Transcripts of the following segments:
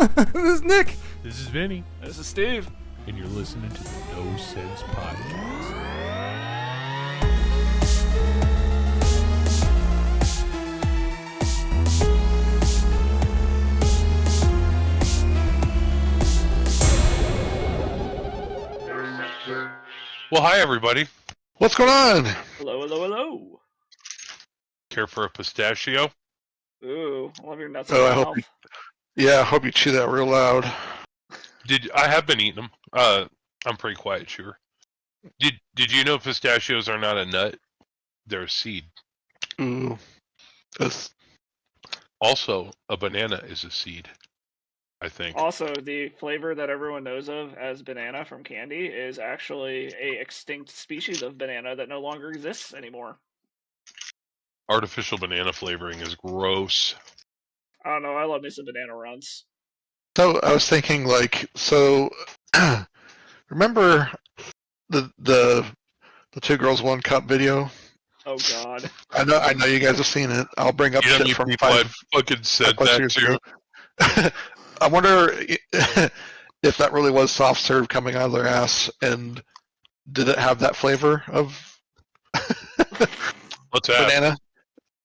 This is Nick. This is Vinny, This is Steve. and you're listening to the No Sense Podcast. Well, hi everybody. What's going on? Hello, hello, hello. Care for a pistachio? Ooh, I love your nuts. Oh, in I your hope mouth. Yeah, I hope you chew that real loud. I have been eating them. I'm pretty quiet chewer. Did you know pistachios are not a nut? They're a seed. Ooh. That's, Also, a banana is a seed. I think. Also, the flavor that everyone knows of as banana from candy is actually a extinct species of banana that no longer exists anymore. Artificial banana flavoring is gross. I don't know. I love me some banana runs. so I was thinking, remember the Two Girls One Cup video? Oh God. I know you guys have seen it. I'll bring up You know how shit many from people five have fucking said plus that years too? ago. I wonder if that really was soft serve coming out of their ass, and did it have that flavor of What's that? banana?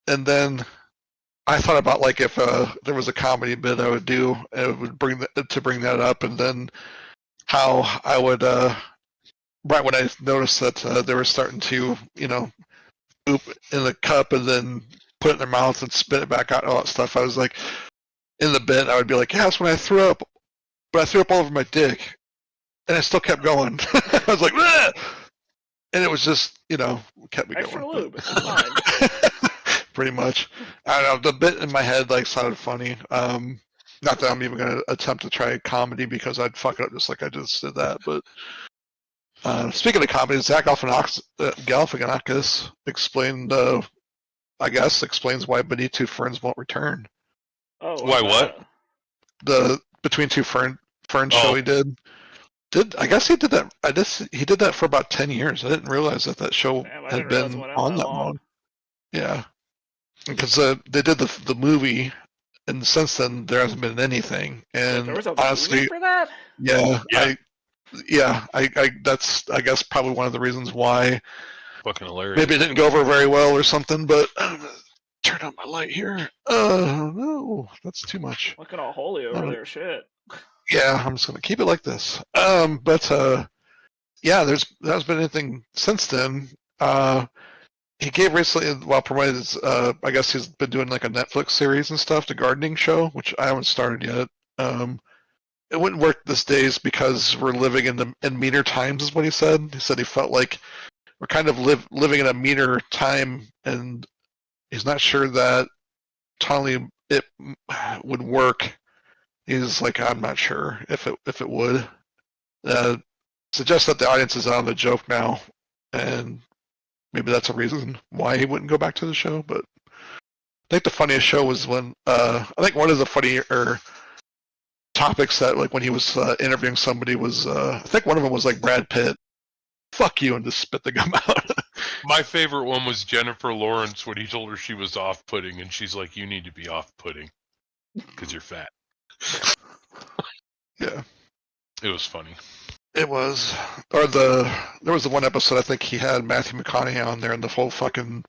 And then I thought about if there was a comedy bit I would do, and it would bring that up, and then how I would right when I noticed that they were starting to poop in the cup and then put it in their mouth and spit it back out and all that stuff. I was like, in the bit, I would be like, yeah, that's when I threw up, but I threw up all over my dick, and I still kept going. I was like, "Bleh!" And it was just kept me Extra going. lube. It's fine. Pretty much. I don't know, the bit in my head sounded funny. Not that I'm even gonna attempt to try comedy because I'd fuck it up just like I just did that. But speaking of comedy, Zach Galifianakis explained, explains why Beneath Two Ferns won't return. Oh. Why, what? The Between Two Ferns Oh. show he did. I guess he did that. He did that for about 10 years. I didn't realize that show Damn, I had didn't realize it been went out on that that long. long. Yeah, because they did the movie, and since then there hasn't been anything. And There was a honestly, movie for that? yeah, I that's I guess probably one of the reasons why Fucking hilarious. maybe it didn't go over very well or something. But I'm gonna turn on my light here. No, that's too much. Looking all holy over there. Shit. Yeah, I'm just gonna keep it like this. But yeah, there hasn't been anything since then. He gave recently while promoting his, I guess he's been doing a Netflix series and stuff, the gardening show, which I haven't started yet. It wouldn't work these days because we're living in meaner times, is what he said. He said he felt like we're kind of living in a meaner time, and he's not sure that totally it would work. He's like, I'm not sure if it would. Suggests that the audience is on the joke now, and maybe that's a reason why he wouldn't go back to the show. But I think the funniest show was when I think one of the funnier topics that when he was interviewing somebody was I think one of them was Brad Pitt. Fuck you, and just spit the gum out. My favorite one was Jennifer Lawrence when he told her she was off-putting, and she's like, "You need to be off-putting because you're fat." Yeah, It was funny. it was. Or there was the one episode I think he had Matthew McConaughey on there, and the whole fucking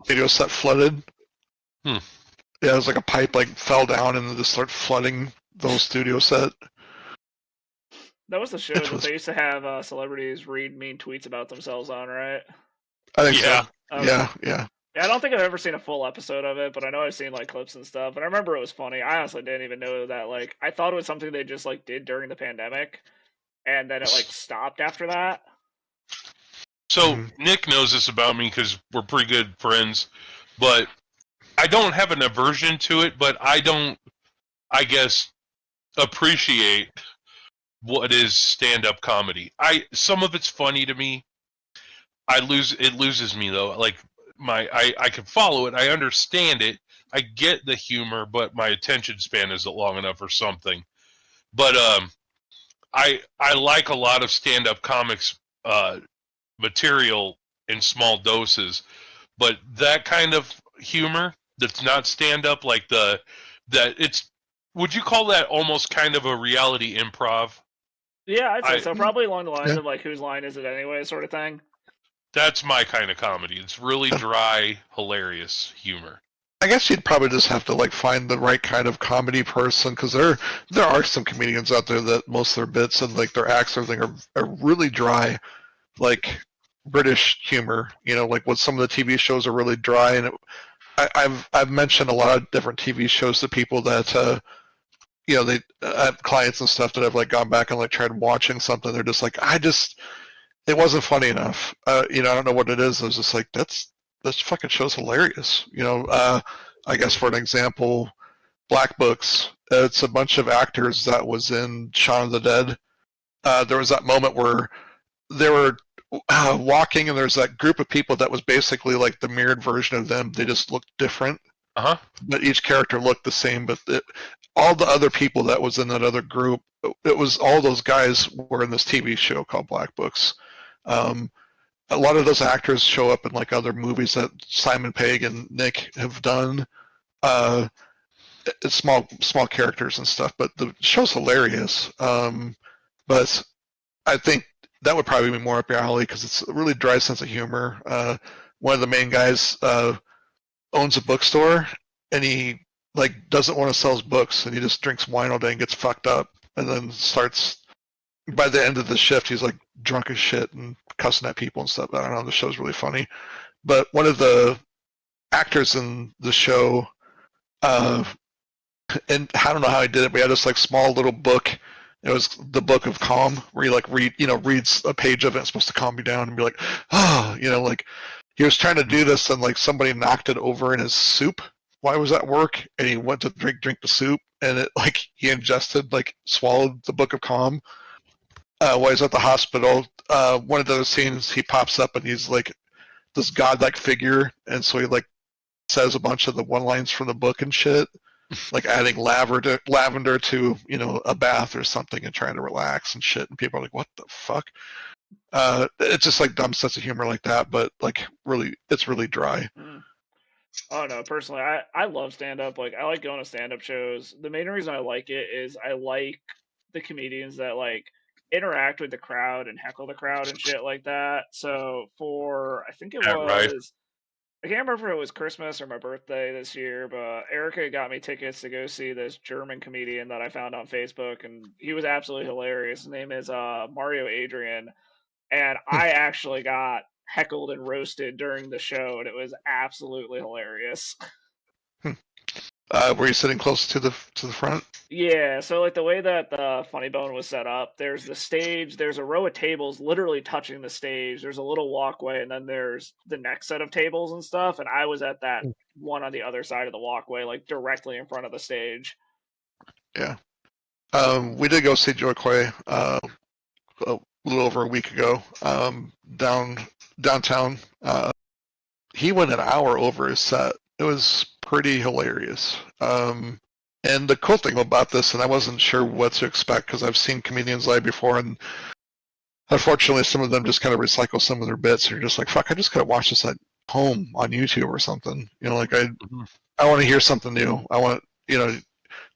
video set flooded. Hmm. Yeah, it was like a pipe fell down and just started flooding the whole studio set. That was the show It that was- they used to have celebrities read mean tweets about themselves on, right? I think Yeah. so. Okay. Yeah. Yeah, I don't think I've ever seen a full episode of it, but I know I've seen clips and stuff. And I remember it was funny. I honestly didn't even know that. I thought it was something they just did during the pandemic, and then it stopped after that. So Mhm. Nick knows this about me because we're pretty good friends, but I don't have an aversion to it, but I don't, I guess, appreciate what is stand-up comedy. Some of it's funny to me. It loses me though. I can follow it, I understand it, I get the humor, but my attention span isn't long enough or something. But I like a lot of stand-up comics material in small doses, but that kind of humor that's not stand-up, that it's would you call that almost kind of a reality improv? Yeah, I'd say I- so. Probably along the lines Yeah. of like whose line is it anyway, sort of thing. That's my kind of comedy. It's really dry, hilarious humor. I guess you'd probably just have to like find the right kind of comedy person, because there are some comedians out there that most of their bits and like their acts and everything are really dry, like British humor. You know, like what some of the TV shows are really dry, and I've mentioned a lot of different TV shows to people that you know, they have clients and stuff that have like gone back and like tried watching something. They're just like, it wasn't funny enough. You know, I don't know what it is. I was just like, this fucking show's hilarious. You know, I guess for an example, Black Books. It's a bunch of actors that was in Shaun of the Dead. There was that moment where they were walking, and there's that group of people that was basically like the mirrored version of them. They just looked different, Uh huh. but each character looked the same. But all the other people that was in that other group, it was all those guys were in this TV show called Black Books. A lot of those actors show up in like other movies that Simon Pegg and Nick have done. It's small characters and stuff, but the show's hilarious. But I think that would probably be more up your alley because it's a really dry sense of humor. One of the main guys owns a bookstore, and he like doesn't want to sell his books, and he just drinks wine all day and gets fucked up, and then starts. By the end of the shift, he's like drunk as shit and cussing at people and stuff. I don't know. The show's really funny, but one of the actors in the show, and I don't know how he did it, but he had this like small little book. It was the Book of Calm, where you like reads a page of it. It's supposed to calm you down and be like, oh, you know, like he was trying to do this, and like somebody knocked it over in his soup while he was at work, and he went to drink the soup, and it like he ingested, like swallowed the Book of Calm. While he's at the hospital, one of the other scenes, he pops up and he's like this godlike figure, and so he like says a bunch of the one-lines from the book and shit, like adding lavender to, you know, a bath or something and trying to relax and shit, and people are like, what the fuck? It's just like dumb sense of humor like that, but like really, it's really dry. Oh no, personally, I love stand up. Like I like going to stand up shows. The main reason I like it is I like the comedians that like interact with the crowd and heckle the crowd and shit like that. So for I think it Yeah, was right. I can't remember if it was Christmas or my birthday this year, but Erica got me tickets to go see this German comedian that I found on Facebook, and he was absolutely hilarious. His name is Mario Adrian, and I actually got heckled and roasted during the show, and it was absolutely hilarious. Were you sitting close to the front? Yeah, so like the way that the Funny Bone was set up, there's the stage, there's a row of tables literally touching the stage. There's a little walkway, and then there's the next set of tables and stuff. And I was at that one on the other side of the walkway, like directly in front of the stage. Yeah. We did go see Joe Coy a little over a week ago downtown. He went an hour over his set. It was pretty hilarious. And the cool thing about this, and I wasn't sure what to expect because I've seen comedians live before, and unfortunately some of them just kind of recycle some of their bits. You're just like, fuck, I just could have watched this at home on YouTube or something. You know, like I want to hear something new. I want, you know,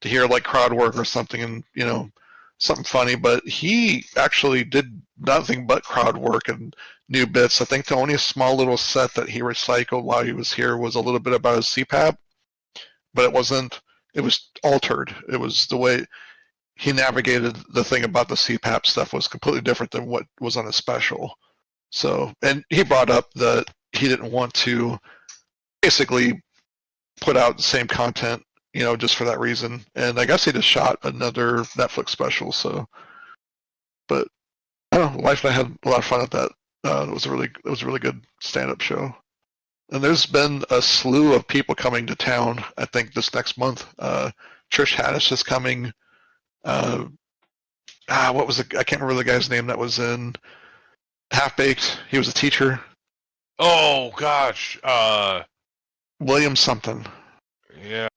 to hear like crowd work or something, and, you know, something funny. But he actually did nothing but crowd work and new bits. I think the only small little set that he recycled while he was here was a little bit about his CPAP, but it wasn't. It was altered. It was the way he navigated the thing about the CPAP stuff was completely different than what was on his special. So, and he brought up that he didn't want to basically put out the same content, you know, just for that reason. And I guess he just shot another Netflix special. So, but I don't know. Life and I had a lot of fun at that. It was a really good stand-up show. And there's been a slew of people coming to town, I think, this next month. Trish Haddish is coming. What was I can't remember the guy's name that was in Half Baked. He was a teacher. Oh gosh. William something. Yeah.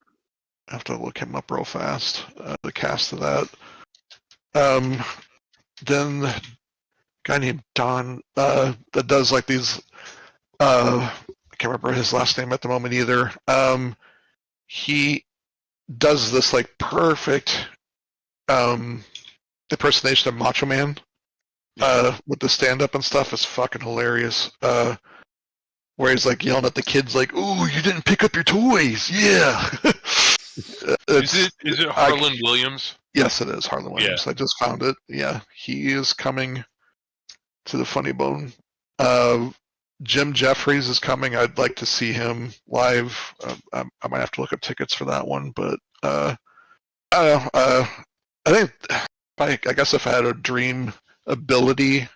I have to look him up real fast. The cast of that. Then a guy named Don that does like these. I can't remember his last name at the moment either. He does this like perfect impersonation of Macho Man with the stand up and stuff. Is fucking hilarious. Where he's like yelling at the kids like, "Ooh, you didn't pick up your toys." Yeah. Is it Harlan Williams? Yes, it is Harlan Williams. I just found it. Yeah, he is coming to the Funny Bone. Jim Jeffries is coming. I'd like to see him live. I might have to look up tickets for that one, but I don't know. I think I guess if I had a dream ability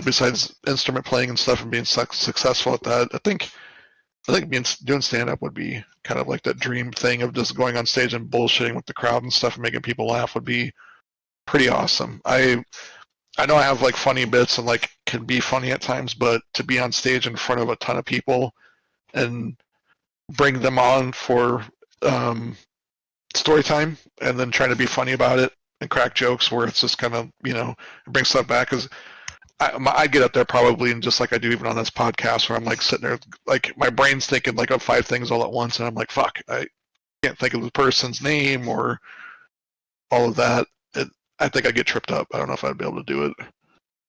besides instrument playing and stuff and being successful at that, I think doing stand up would be kind of like that dream thing of just going on stage and bullshitting with the crowd and stuff and making people laugh would be pretty awesome. I know I have like funny bits and like can be funny at times, but to be on stage in front of a ton of people and bring them on for story time and then trying to be funny about it and crack jokes where it's just kind of, bring stuff back, because I get up there probably and just like I do even on this podcast where I'm like sitting there, like my brain's thinking like of 5 things all at once and I'm like, fuck, I can't think of the person's name or all of that. I think I'd get tripped up. I don't know if I'd be able to do it.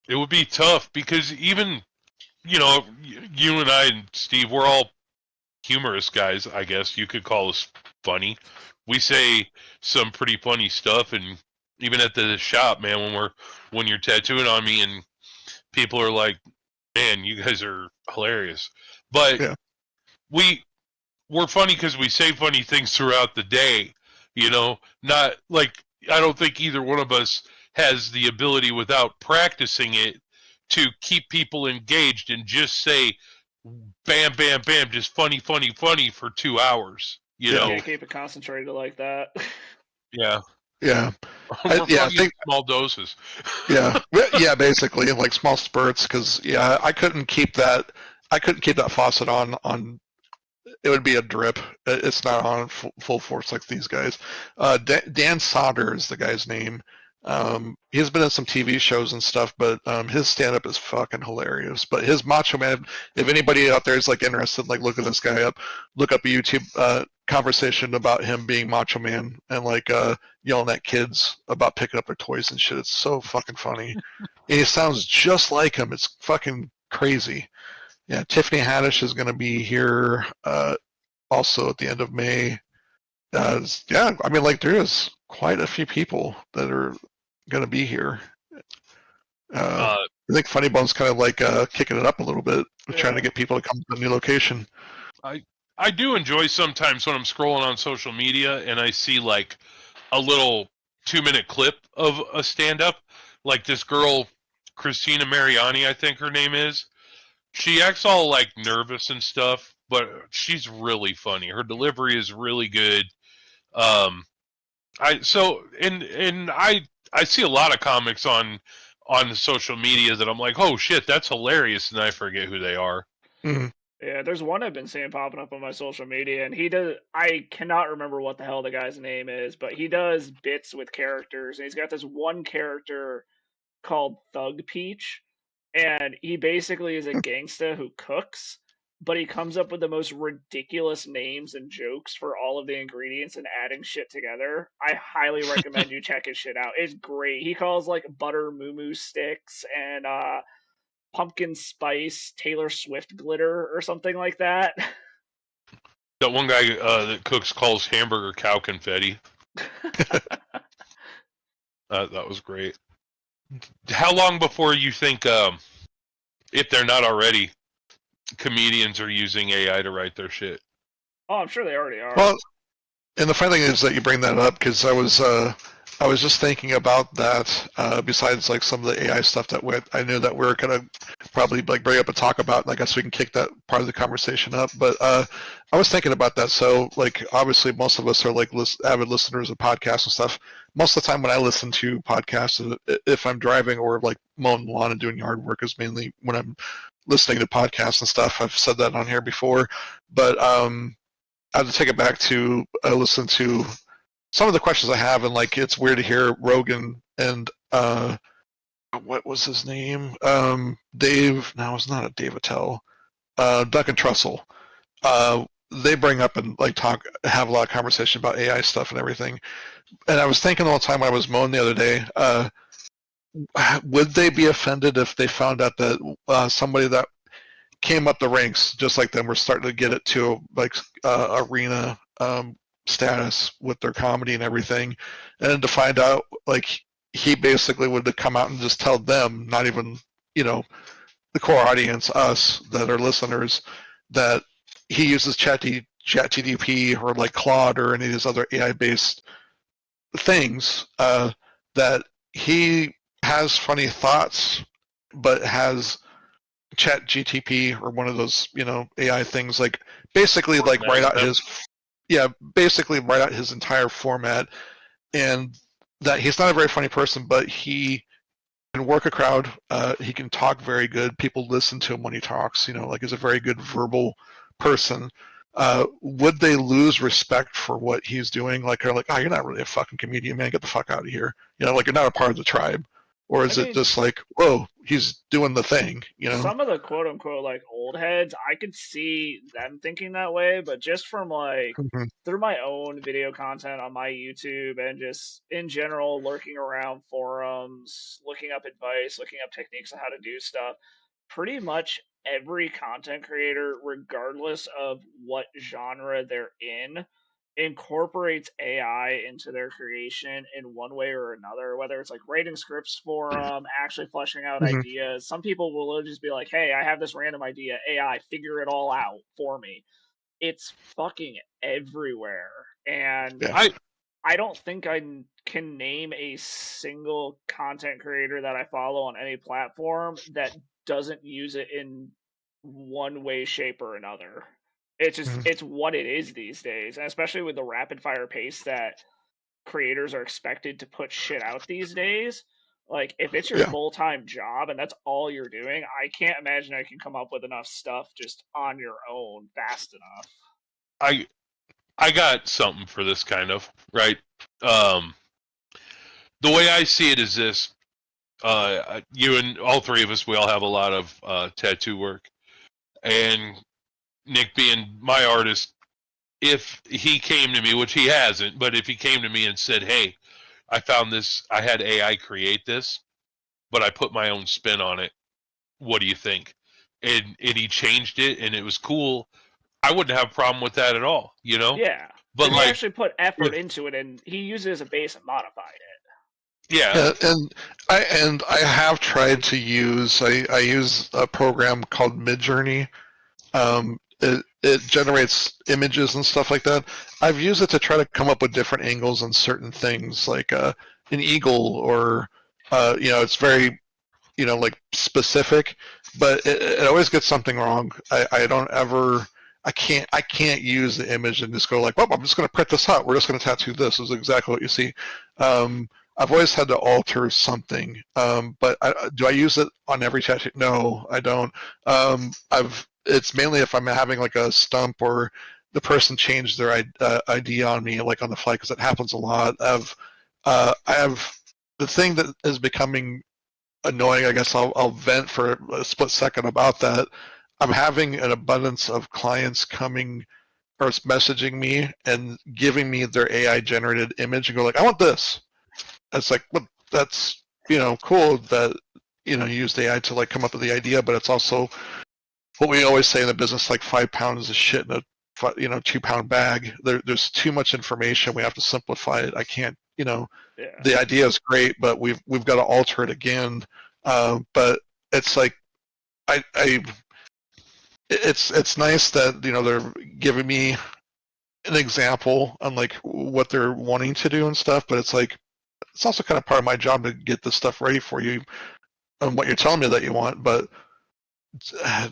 It would be tough because even, you and I and Steve, we're all humorous guys, I guess. You could call us funny. We say some pretty funny stuff, and even at the shop, man, when you're tattooing on me and people are like, man, you guys are hilarious. But yeah. we're funny because we say funny things throughout the day, not like, I don't think either one of us has the ability without practicing it to keep people engaged and just say bam, bam, bam, just funny, funny, funny for 2 hours. You know? Can't keep it concentrated like that. Yeah. Yeah. I think small doses. Yeah. Yeah, basically in like small spurts, because I couldn't keep that faucet on. It would be a drip. It's not on full force like these guys. Dan Soder is the guy's name. He's been in some TV shows and stuff, but his stand-up is fucking hilarious. But his Macho Man, if anybody out there is like interested, like look this guy up, look up a YouTube conversation about him being Macho Man and like yelling at kids about picking up their toys and shit. It's so fucking funny. And he sounds just like him. It's fucking crazy. Yeah, Tiffany Haddish is going to be here also at the end of May. Yeah, I mean, like there is quite a few people that are going to be here. I think Funny Bone's kind of like kicking it up a little bit, trying to get people to come to the new location. I do enjoy sometimes when I'm scrolling on social media and I see like a little 2-minute clip of a stand-up, like this girl, Christina Mariani, I think her name is. She acts all like nervous and stuff, but she's really funny. Her delivery is really good. I see a lot of comics on social media that I'm like, oh shit, that's hilarious, and I forget who they are. Mm-hmm. Yeah, there's one I've been seeing popping up on my social media, and I cannot remember what the hell the guy's name is, but he does bits with characters, and he's got this one character called Thug Peach, and he basically is a gangsta who cooks, but he comes up with the most ridiculous names and jokes for all of the ingredients and adding shit together. I highly recommend you check his shit out. It's great. He calls like butter moo sticks and pumpkin spice Taylor Swift glitter or something like that. That one guy that cooks calls hamburger cow confetti. That was great. How long before you think, if they're not already, comedians are using AI to write their shit? Oh, I'm sure they already are. Well, and the funny thing is that you bring that up because I was just thinking about that. Besides, like some of the AI stuff that I knew that we're gonna probably like bring up and talk about, and I guess we can kick that part of the conversation up. But I was thinking about that. So, like, obviously, most of us are like avid listeners of podcasts and stuff. Most of the time, when I listen to podcasts, if I'm driving or like mowing the lawn and doing yard work, is mainly when I'm listening to podcasts and stuff. I've said that on here before, but I had to take it back to listen to some of the questions I have, and like it's weird to hear Rogan and what was his name? Dave. No, it's not a Dave Attell. Duncan Trussell. they bring up and like have a lot of conversation about AI stuff and everything. And I was thinking all the time when I was mowing the other day, would they be offended if they found out that somebody that came up the ranks just like them were starting to get it to like arena status with their comedy and everything, and then to find out like he basically would have come out and just tell them, not even the core audience, us that are listeners, that he uses ChatGPT or like Claude or any of these other AI-based things, that he has funny thoughts, but has ChatGPT or one of those AI things like basically like write out his entire format, and that he's not a very funny person, but he can work a crowd. He can talk very good. People listen to him when he talks. Like he's a very good verbal person. Would they lose respect for what he's doing? Like they're like, oh, you're not really a fucking comedian, man. Get the fuck out of here. Like you're not a part of the tribe. Or is it just like, whoa, he's doing the thing? Some of the quote unquote like old heads, I could see them thinking that way, but just from like through my own video content on my YouTube and just in general lurking around forums, looking up advice, looking up techniques on how to do stuff, pretty much every content creator, regardless of what genre they're in, incorporates AI into their creation in one way or another, whether it's like writing scripts for them, actually fleshing out ideas. Some people will just be like, hey, I have this random idea, AI, figure it all out for me. It's fucking everywhere. And I don't think I can name a single content creator that I follow on any platform that doesn't use it in one way, shape, or another. It's just it's what it is these days, and especially with the rapid fire pace that creators are expected to put shit out these days. Like if it's your full time job and that's all you're doing, I can't imagine I can come up with enough stuff just on your own fast enough. I got something for this kind of right. The way I see it is this: you and all three of us, we all have a lot of tattoo work, and Nick being my artist, if he came to me, which he hasn't, but if he came to me and said, hey, I found this, I had AI create this, but I put my own spin on it, what do you think? And he changed it and it was cool, I wouldn't have a problem with that at all, Yeah. But he actually put effort into it and he used it as a base and modified it. Yeah. And I have tried to use I use a program called Midjourney. It generates images and stuff like that. I've used it to try to come up with different angles on certain things, like an eagle, or it's very like specific, but it always gets something wrong. I can't use the image and just go like, well, I'm just going to print this out. We're just going to tattoo this. This is exactly what you see. I've always had to alter something, but do I use it on every tattoo? No, I don't. It's mainly if I'm having like a stump or the person changed their idea on me, like on the fly, because it happens a lot. I have the thing that is becoming annoying. I guess I'll vent for a split second about that. I'm having an abundance of clients coming or messaging me and giving me their AI generated image and go like, I want this. It's like, well, that's cool that you used AI to like come up with the idea, but it's also what we always say in the business, like 5 pounds of shit in a 2-pound bag. There's too much information. We have to simplify it. I can't, the idea is great, but we've got to alter it again. But it's like, it's nice that they're giving me an example on like what they're wanting to do and stuff. But it's like, it's also kind of part of my job to get this stuff ready for you and what you're telling me that you want. But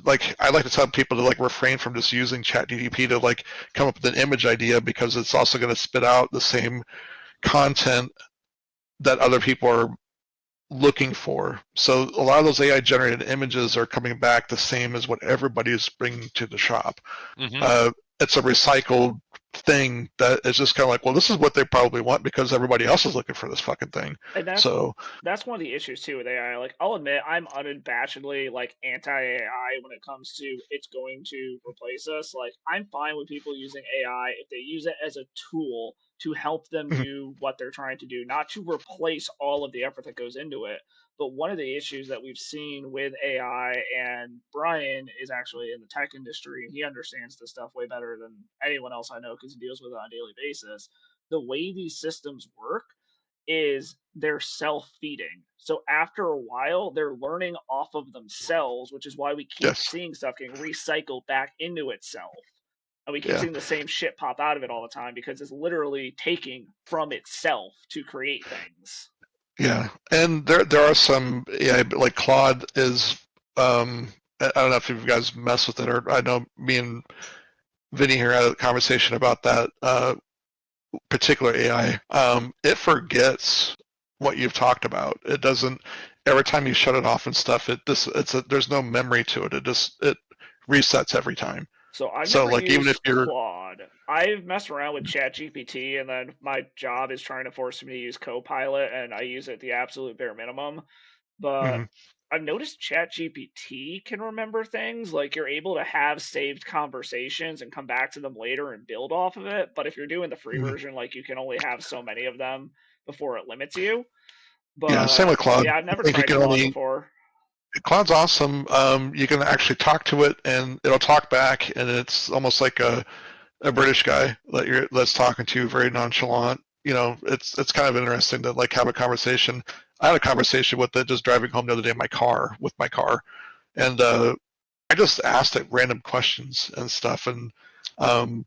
like, I like to tell people to like refrain from just using ChatGPT to like come up with an image idea, because it's also going to spit out the same content that other people are looking for. So a lot of those AI generated images are coming back the same as what everybody is bringing to the shop. It's a recycled thing that is just kind of like, well, this is what they probably want because everybody else is looking for this fucking thing. And So that's one of the issues too with AI. Like, I'll admit I'm unabashedly like anti-AI when it comes to it's going to replace us. Like, I'm fine with people using AI if they use it as a tool to help them Mhm. do what they're trying to do, not to replace all of the effort that goes into it. But one of the issues that we've seen with AI, and Brian is actually in the tech industry and he understands this stuff way better than anyone else I know because he deals with it on a daily basis. The way these systems work is they're self-feeding. So after a while, they're learning off of themselves, which is why we keep yes, seeing stuff getting recycled back into itself. And we keep yeah, seeing the same shit pop out of it all the time because it's literally taking from itself to create things. yeah. And there are some AI, like Claude is. I don't know if you guys mess with it, or I know me and Vinny here had a conversation about that particular AI. It forgets what you've talked about. It doesn't. Every time you shut it off and stuff, there's no memory to it. It resets every time. So I've So never like even if used you're Claude. I've messed around with ChatGPT, and then my job is trying to force me to use Copilot, and I use it at the absolute bare minimum. But mhm, I've noticed ChatGPT can remember things. Like, you're able to have saved conversations and come back to them later and build off of it. But if you're doing the free mhm. version, like, you can only have so many of them before it limits you. Yeah, same But with Claude. yeah, I've I never think you tried can Claude only before. Claude's awesome. You can actually talk to it, and it'll talk back, and it's almost like a British guy that's talking to you, very nonchalant. You know, it's kind of interesting to like have a conversation. I had a conversation with it just driving home the other day in my car with my car, and I just asked it random questions and stuff, and um,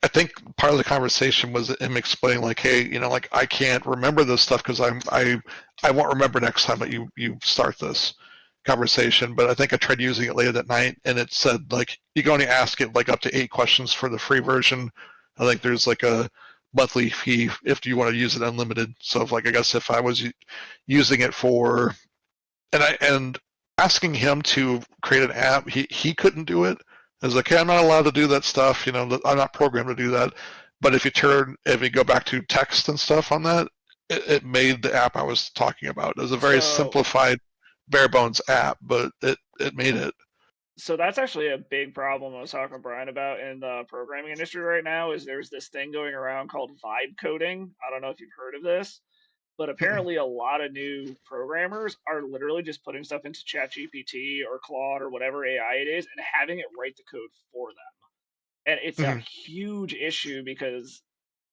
I think part of the conversation was him explaining like, hey, you know, like I can't remember this stuff because I won't remember next time that you start this conversation. But I think I tried using it later that night, and it said like you can only ask it like up to 8 questions for the free version. I think there's like a monthly fee if you want to use it unlimited. So if, like I guess if I was using it for and asking him to create an app, he couldn't do it. I was like, hey, I'm not allowed to do that stuff. You know, I'm not programmed to do that. But if you go back to text and stuff on that, it made the app I was talking about. It was a very So simplified, bare bones app, but it made it. so that's actually a big problem I was talking to Brian about in the programming industry right now. Is there's this thing going around called vibe coding. I don't know if you've heard of this, but apparently a lot of new programmers are literally just putting stuff into ChatGPT or Claude or whatever AI it is and having it write the code for them. And it's a Mhm. huge issue because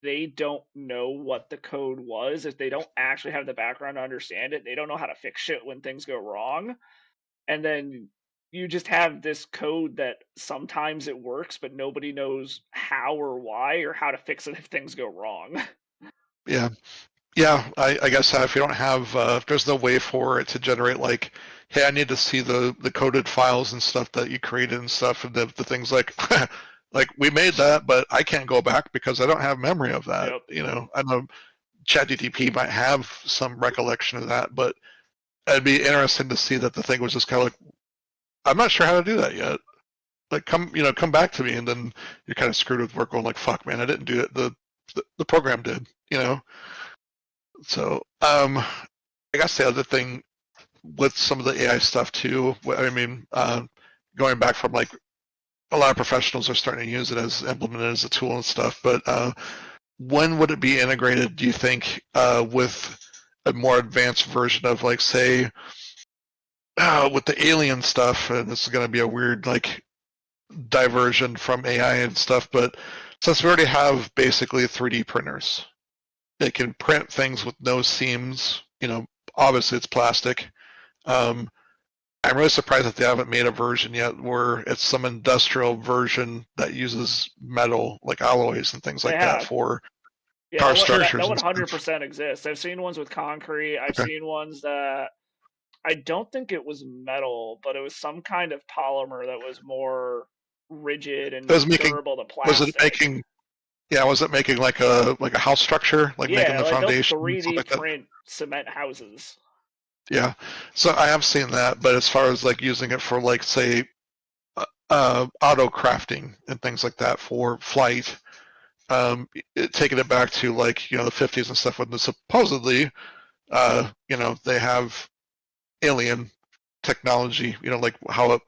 they don't know what the code was. If they don't actually have the background to understand it, they don't know how to fix shit when things go wrong. And then you just have this code that sometimes it works, but nobody knows how or why or how to fix it if things go wrong. Yeah, yeah. I guess if you don't have, if there's no way for it to generate like, hey, I need to see the coded files and stuff that you created and stuff, and the things like, like we made that, but I can't go back because I don't have memory of that. Yep. You know, I know ChatGPT might have some recollection of that, but it'd be interesting to see that the thing was just kind of like, I'm not sure how to do that yet. Like, come back to me, and then you're kind of screwed with work going like, fuck, man, I didn't do it. The program did, you know. So, I guess the other thing with some of the AI stuff too, I mean, going back from like a lot of professionals are starting to use it as implemented as a tool and stuff, but when would it be integrated, do you think, with a more advanced version of like, say, with the alien stuff, and this is going to be a weird like diversion from AI and stuff, but since we already have basically 3D printers, it can print things with no seams. You know, obviously it's plastic. Um, I'm really surprised that they haven't made a version yet where it's some industrial version that uses metal, like alloys and things They like that have. for Yeah, power that structures one and hundred stuff. percent exists. I've seen ones with concrete. I've Okay. seen ones that I don't think it was metal, but it was some kind of polymer that was more rigid It and was making, durable to was it plastic. making, yeah, was it making like a house structure, like making Yeah, the like they'll foundation and stuff 3D like that? print cement houses. Yeah. So I have seen that, but as far as like using it for like say auto crafting and things like that for flight, taking it back to like the 50s and stuff when supposedly they have alien technology, like how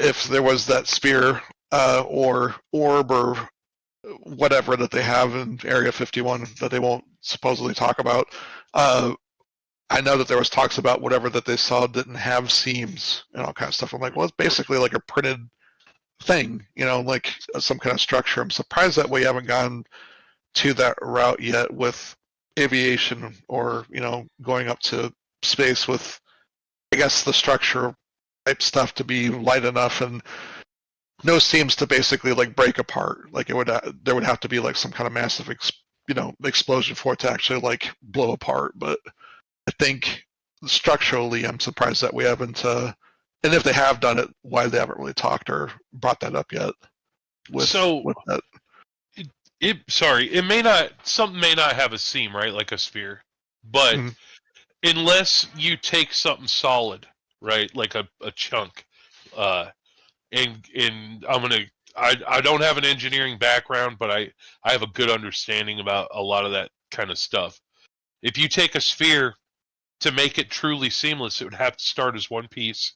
if there was that spear or orb or whatever that they have in Area 51 that they won't supposedly talk about. I know that there was talks about whatever that they saw didn't have seams and all kinds of stuff. I'm like, well, it's basically like a printed thing, like some kind of structure. I'm surprised that we haven't gone to that route yet with aviation or, going up to space with, I guess, the structure type stuff to be light enough and no seams to basically like break apart. Like there would have to be like some kind of massive, explosion for it to actually like blow apart. But I think structurally, I'm surprised that we haven't, and if they have done it, why they haven't really talked or brought that up yet. With that. Something may not have a seam, right, like a sphere, but unless you take something solid, right, like a chunk, and I don't have an engineering background, but I have a good understanding about a lot of that kind of stuff. If you take a sphere, to make it truly seamless, it would have to start as one piece,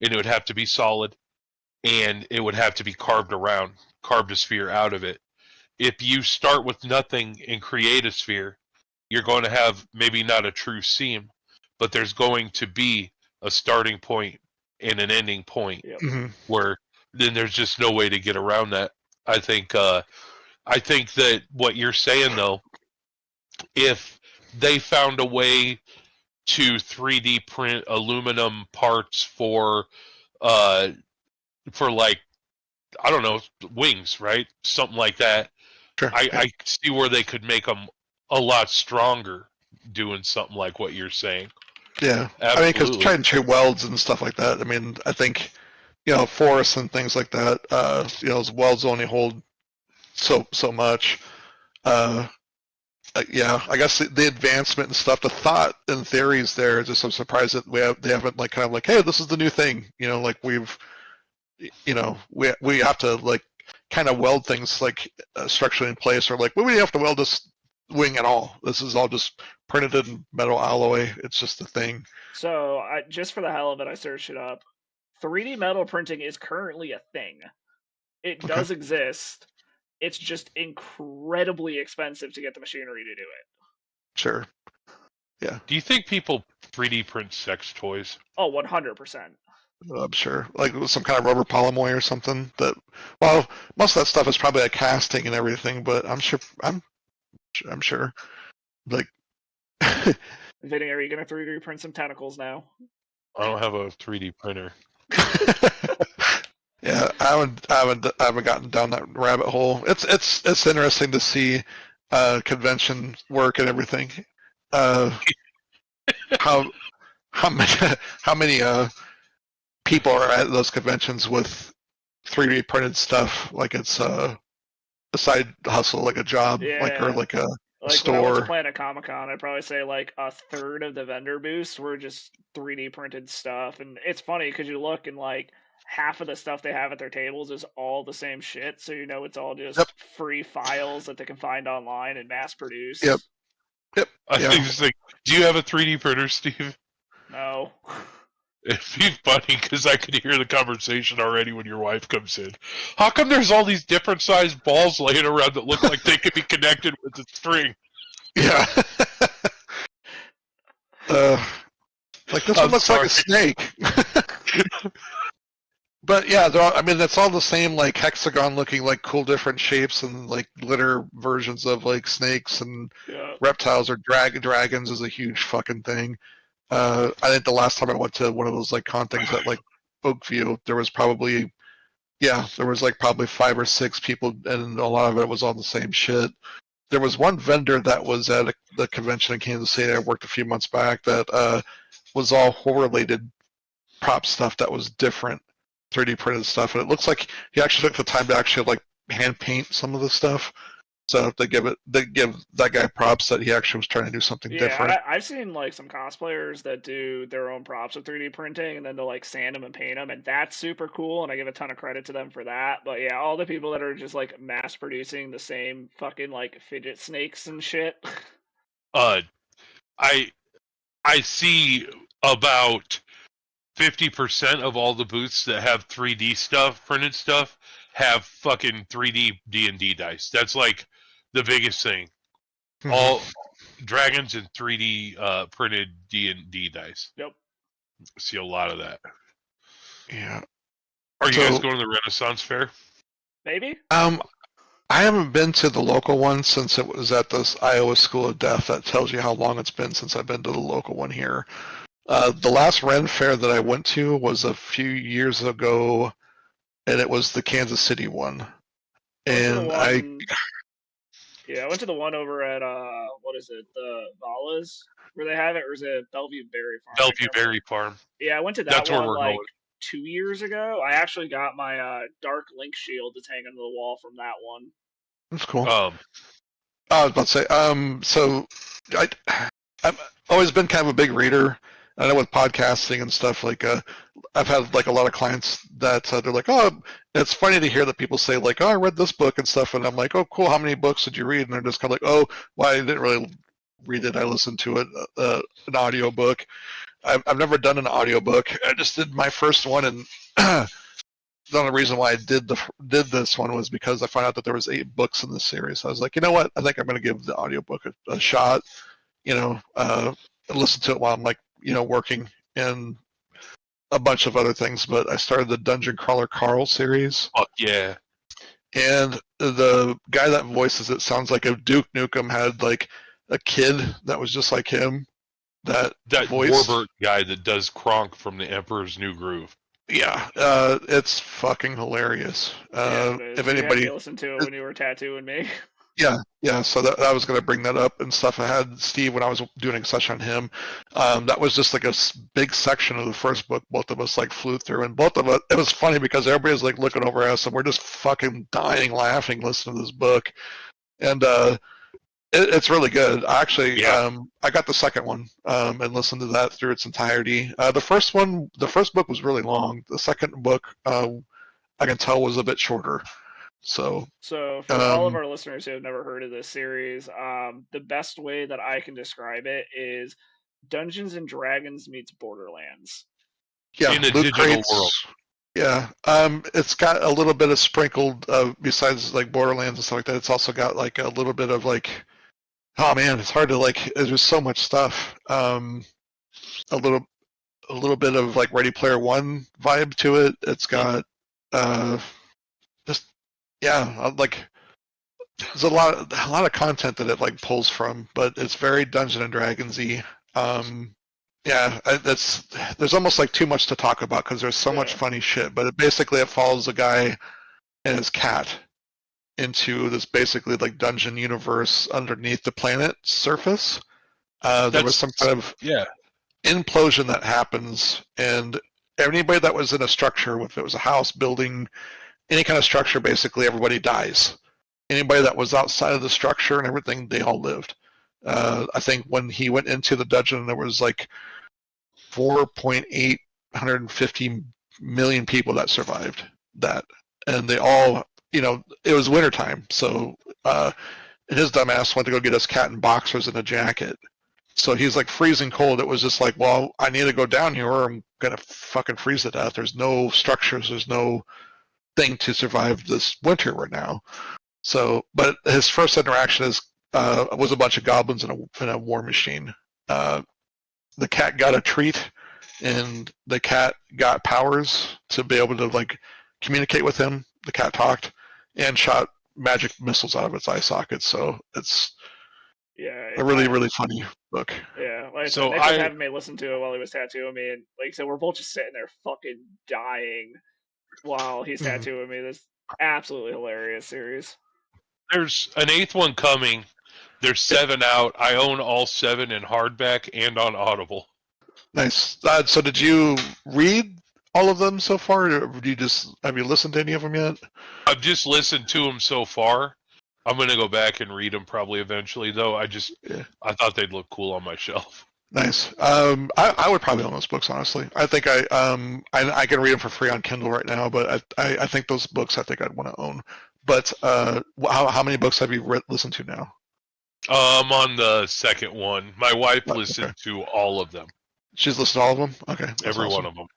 and it would have to be solid, and it would have to be carved a sphere out of it. If you start with nothing and create a sphere, you're going to have maybe not a true seam, but there's going to be a starting point and an ending point where then there's just no way to get around that. I think that what you're saying though, if they found a way to 3D print aluminum parts for like, I don't know, wings, right? Something like that. Sure. I see where they could make them a lot stronger doing something like what you're saying. Yeah. Absolutely. I mean, because trying to trade welds and stuff like that. I mean, I think, forests and things like that, those welds only hold so much. Yeah, I guess the advancement and stuff, the thought and theories there. Just I'm surprised that they haven't like kind of like, hey, this is the new thing. Like we have to like kind of weld things like structurally in place, or like we have to weld this wing at all. This is all just printed in metal alloy. It's just a thing. So just for the hell of it, I searched it up. 3D metal printing is currently a thing. It does exist. It's just incredibly expensive to get the machinery to do it. Sure. Yeah. Do you think people 3D print sex toys? Oh, 100%. I'm sure. Like some kind of rubber polymer or something that, well, most of that stuff is probably a casting and everything, but I'm sure, like. Vinny, are you going to 3D print some tentacles now? I don't have a 3D printer. Yeah, I haven't gotten down that rabbit hole. It's interesting to see convention work and everything. How many people are at those conventions with 3D printed stuff like it's a side hustle, like a job, or like a store. When I went to Planet Comic-Con, I'd probably say like a third of the vendor booths were just 3D printed stuff, and it's funny because you look and like half of the stuff they have at their tables is all the same shit, so it's all just free files that they can find online and mass produce. Yep. Do you have a 3D printer, Steve? No. It'd be funny because I could hear the conversation already when your wife comes in. How come there's all these different sized balls laying around that look like they could be connected with a string? Yeah. Like this one looks like a snake. But yeah, that's all the same, like hexagon looking, like cool different shapes and like glitter versions of like snakes and reptiles or dragons is a huge fucking thing. I think the last time I went to one of those like con things at like Oakview, there was probably 5 or 6 people, and a lot of it was all the same shit. There was one vendor that was at the convention in Kansas City I worked a few months back that was all horror-related prop stuff that was different, 3D printed stuff, and it looks like he actually took the time to actually like hand paint some of the stuff. So they give that guy props that he actually was trying to do something different. I've seen like some cosplayers that do their own props with 3D printing, and then they'll like sand them and paint them, and that's super cool. And I give a ton of credit to them for that. But yeah, all the people that are just like mass producing the same fucking like fidget snakes and shit. I see about 50% of all the booths that have 3D stuff, printed stuff, have fucking 3D D&D dice. That's like the biggest thing. All dragons and 3D printed D&D dice. Yep. See a lot of that. Yeah. Are you guys going to the Renaissance Fair? Maybe. I haven't been to the local one since it was at this Iowa School of Death. That tells you how long it's been since I've been to the local one here. The last Ren Fair that I went to was a few years ago, and it was the Kansas City one. And I went to the one over at what is it, the Valas, where they have it, or is it Bellevue Berry Farm? Bellevue Berry Farm. Yeah, I went to that That's where one we're like going. 2 years ago. I actually got my Dark Link shield that's hanging on the wall from that one. That's cool. I was about to say, so I've always been kind of a big reader. I know with podcasting and stuff, like I've had like a lot of clients that they're like, oh, it's funny to hear that people say like, oh, I read this book and stuff, and I'm like, oh, cool, how many books did you read? And they're just kind of like, oh, well, I didn't really read it. I listened to it, an audio book. I've never done an audio book. I just did my first one, and the only reason why I did this one was because I found out that there was 8 books in this series. I was like, you know what? I think I'm going to give the audiobook a shot. Listen to it while I'm like, working and a bunch of other things. But I started the Dungeon Crawler Carl series. Fuck yeah. And the guy that voices it sounds like if Duke Nukem had like a kid that was just like him. That voice. Warbird guy that does Kronk from the Emperor's New Groove. Yeah, it's fucking hilarious. If anybody listened to it when you were tattooing me. Yeah. So I was going to bring that up and stuff. I had Steve when I was doing a session on him. That was just like a big section of the first book. Both of us like flew through, and both of us. It was funny because everybody was like looking over us, and we're just fucking dying laughing listening to this book, and it's really good. Actually, I got the second one and listened to that through its entirety. The first book was really long. The second book, I can tell, was a bit shorter. So for all of our listeners who have never heard of this series, the best way that I can describe it is Dungeons and Dragons meets Borderlands. Yeah, in a digital world. Yeah, it's got a little bit of sprinkled, besides like Borderlands and stuff like that. It's also got like a little bit of like, oh man, it's hard to like. There's so much stuff. A little bit of like Ready Player One vibe to it. It's got like there's a lot of content that it like pulls from, but it's very Dungeons and Dragons-y. There's almost like too much to talk about because there's so much funny shit. But it follows a guy and his cat into this basically like dungeon universe underneath the planet's surface. There was some kind of implosion that happens, and anybody that was in a structure, if it was a house, building, any kind of structure, basically everybody dies. Anybody that was outside of the structure and everything, they all lived. I think when he went into the dungeon, there was like 4.850 million people that survived that, and they all, it was wintertime, so his dumbass went to go get his cat in boxers and a jacket. So he's like freezing cold. It was just like, well, I need to go down here or I'm gonna fucking freeze to death. There's no structures. There's no thing to survive this winter right now. So, but his first interaction was a bunch of goblins in a war machine. The cat got a treat, and the cat got powers to be able to like communicate with him. The cat talked and shot magic missiles out of its eye sockets. So it's a really, really funny book. Yeah, like so Nick was having me listen to it while he was tattooing me, and like so we're both just sitting there fucking dying while he's tattooing me. This absolutely hilarious series. There's an 8th one coming. There's 7 out. I own all 7 in hardback and on Audible. Nice. So did you read all of them so far, or have you listened to any of them yet? I've just listened to them so far. I'm gonna go back and read them probably eventually, though. Yeah. I thought they'd look cool on my shelf. Nice. I would probably own those books, honestly. I think I can read them for free on Kindle right now, but I think those books I think I'd want to own. But how many books have you listened to now? I'm on the second one. My wife Okay. listened to all of them, She's listened to all of them. Okay, that's every awesome. one of them,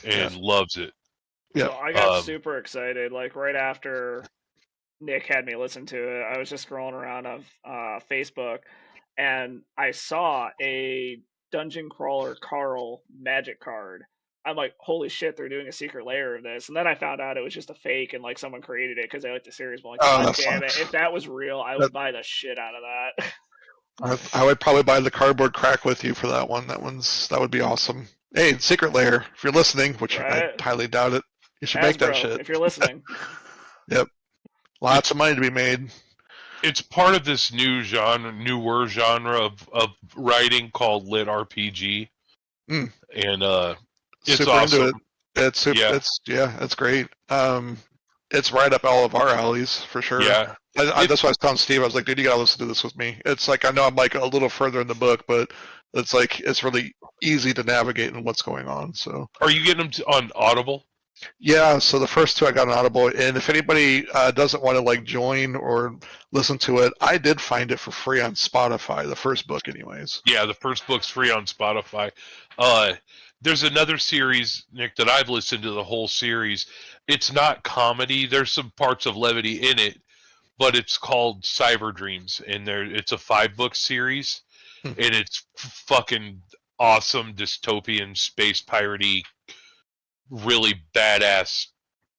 and loves it. Yeah. So I got Um, super excited. Like right after Nick had me listen to it, I was just scrolling around on Facebook, and I saw a Dungeon Crawler Carl magic card. I'm like, holy shit, they're doing a secret layer of this. And then I found out it was just a fake and like someone created it because they like the series. But I'm like, Oh, God that damn it. sucks. If that was real, I would buy the shit out of that. I would probably buy the cardboard crack with you for that one. That would be awesome. Hey, Secret Lair, if you're listening, which I Right? highly doubt it, you should make that Hasbro, shit. if you're listening. Lots of money to be made. it's part of this newer genre of writing called lit RPG, Mm. and it's Super awesome. into it. It's super, Yeah. it's great. It's right up all of our alleys for sure. Yeah, That's why I was telling Steve. I was like, dude, you gotta listen to this with me. It's like I know I'm like a little further in the book, but it's like it's really easy to navigate in what's going on. So are you getting them on Audible? yeah, so the first two I got on Audible, and if anybody doesn't want to like join or listen to it, I did find it for free on Spotify. The first book, anyways. Yeah, the first book's free on Spotify. There's another series, Nick, that I've listened to the whole series. It's not comedy. There's some parts of levity in it, but it's called Cyber Dreams, and it's a 5-book series, Hmm. and it's fucking awesome dystopian space piratey, really badass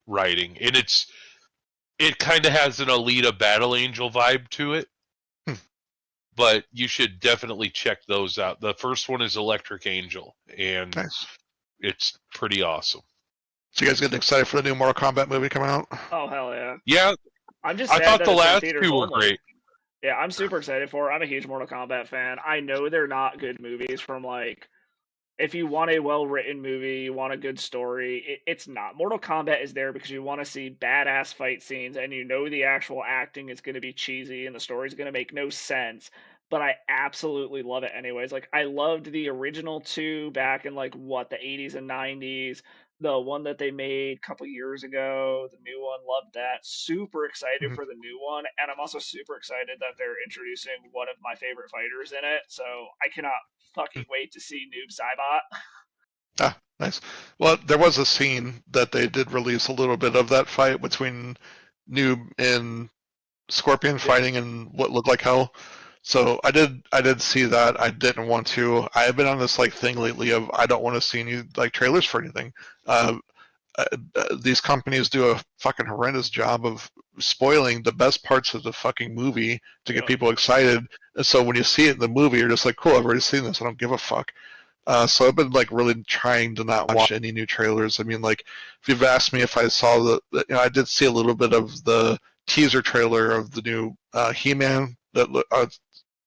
writing, and it kind of has an Alita Battle Angel vibe to it. Hmm. But you should definitely check those out. The first one is Electric Angel, and Nice. it's pretty awesome. So you guys getting excited for the new Mortal Kombat movie coming out? Oh, hell yeah. Yeah, I'm just I sad thought that the it's in last theaters two were only. great. Yeah, I'm super excited for it. I'm a huge Mortal Kombat fan. I know they're not good movies from like if you want a well-written movie, you want a good story, it's not. Mortal Kombat is there because you want to see badass fight scenes and you know the actual acting is going to be cheesy and the story's going to make no sense, but I absolutely love it anyways. Like I loved the original 2 back in like what the 80s and 90s. The one that they made a couple years ago, the new one, loved that. Super excited Mhm. for the new one, and I'm also super excited that they're introducing one of my favorite fighters in it. So I cannot fucking wait to see Noob Saibot. Ah, nice. Well, there was a scene that they did release a little bit of that fight between Noob and Scorpion fighting in what looked like hell. So I did see that. I didn't want to. I have been on this like thing lately of I don't want to see any like trailers for anything. Uh, these companies do a fucking horrendous job of spoiling the best parts of the fucking movie to get Yeah. people excited. And so when you see it in the movie, you're just like, cool, I've already seen this. I don't give a fuck. So I've been like really trying to not watch any new trailers. I mean, like if you've asked me if I saw I did see a little bit of the teaser trailer of the new He-Man.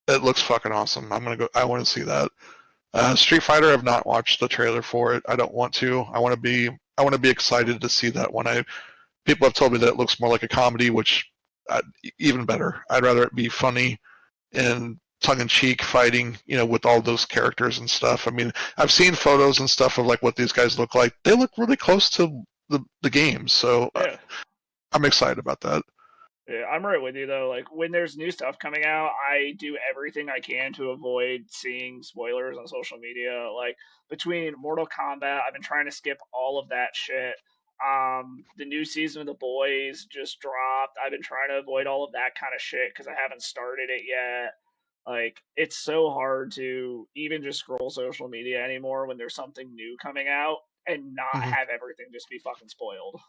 It looks fucking awesome. I'm gonna go. I want to see that. Street Fighter. I've not watched the trailer for it. I don't want to. I want to be. I want to be excited to see that one. People have told me that it looks more like a comedy, which even better. I'd rather it be funny and tongue-in-cheek fighting, with all those characters and stuff. I mean, I've seen photos and stuff of like what these guys look like. They look really close to the games, so Yeah. I'm excited about that. Yeah, I'm right with you though. Like when there's new stuff coming out, I do everything I can to avoid seeing spoilers on social media. Like between Mortal Kombat, I've been trying to skip all of that shit. The new season of The Boys just dropped. I've been trying to avoid all of that kind of shit because I haven't started it yet. Like it's so hard to even just scroll social media anymore when there's something new coming out and not Mhm. have everything just be fucking spoiled.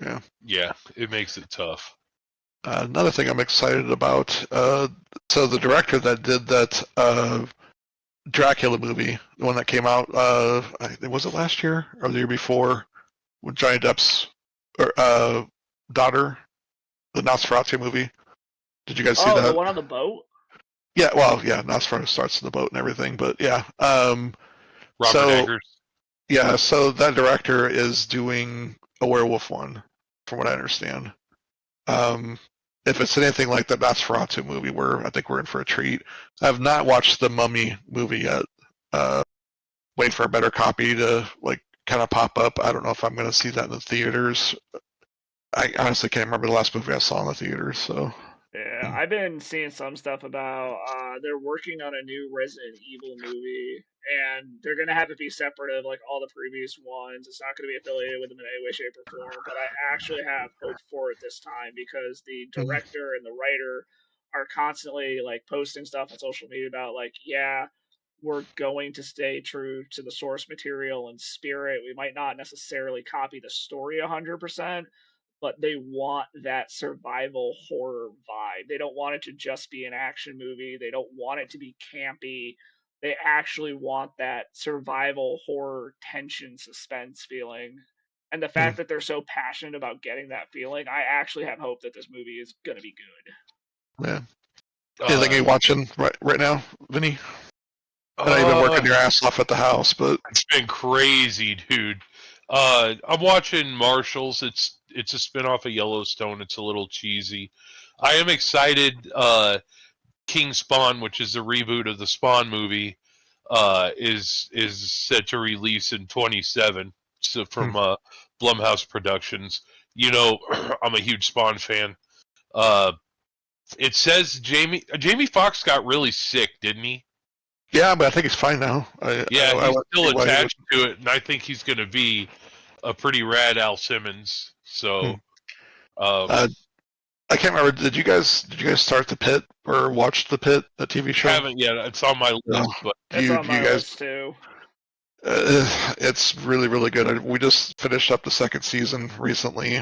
Yeah. Yeah, it makes it tough. Another thing I'm excited about. So the director that did that Dracula movie, the one that came out, was it last year or the year before, with Johnny Depp's daughter, the Nosferatu movie? Did you guys see Oh, that? the one on the boat? Yeah, well, yeah, Nosferatu starts in the boat and everything, but yeah. Robert So Eggers. yeah, so that director is doing a werewolf one, from what I understand. if it's anything like the Nosferatu movie, where I think we're in for a treat. I have not watched the Mummy movie yet. Wait for a better copy to like kind of pop up. I don't know if I'm going to see that in the theaters. I honestly can't remember the last movie I saw in the theaters. So Yeah, I've been seeing some stuff about they're working on a new Resident Evil movie, and they're gonna have it be separate of like all the previous ones. It's not gonna be affiliated with them in any way, shape, or form. But I actually have hope for it this time because the director and the writer are constantly like posting stuff on social media about like, yeah, we're going to stay true to the source material and spirit. We might not necessarily copy the story 100%, but they want that survival horror vibe. They don't want it to just be an action movie. They don't want it to be campy. They actually want that survival horror tension suspense feeling. And the fact that they're so passionate about getting that feeling, I actually have hope that this movie is going to be good. yeah. Anything you watching right now, Vinny? I know you've been working your ass off at the house, but it's been crazy, dude. I'm watching Marshalls. It's a spinoff of Yellowstone. It's a little cheesy. I am excited. King Spawn, which is the reboot of the Spawn movie, is set to release in 27. So from Blumhouse Productions. You know, I'm a huge Spawn fan. It says Jamie Foxx got really sick, didn't he? yeah, but I think he's fine now. He's still attached to it, and I think he's going to be a pretty rad Al Simmons. So, I can't remember. Did you guys start The Pit or watch The Pit, the TV show? I haven't yet. It's on my list, but It's on my list too. It's really, really good. We just finished up the second season recently.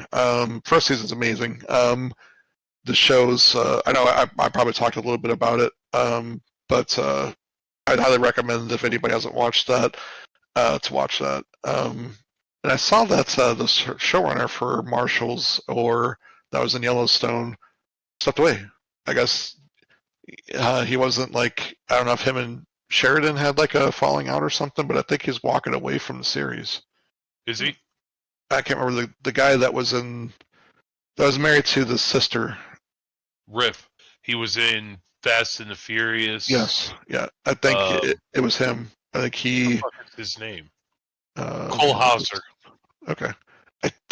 First season's amazing. The shows, I know I probably talked a little bit about it, but I'd highly recommend if anybody hasn't watched that, to watch that. And I saw that the showrunner for Marshalls, or that was in Yellowstone, stepped away. I guess he wasn't like, I don't know if him and Sheridan had like a falling out or something, but I think he's walking away from the series. Is he? I can't remember the guy that was married to the sister. Riff. He was in Fast and the Furious. Yes, yeah. I think it was him. I think he. What is his name? Cole Hauser. Okay.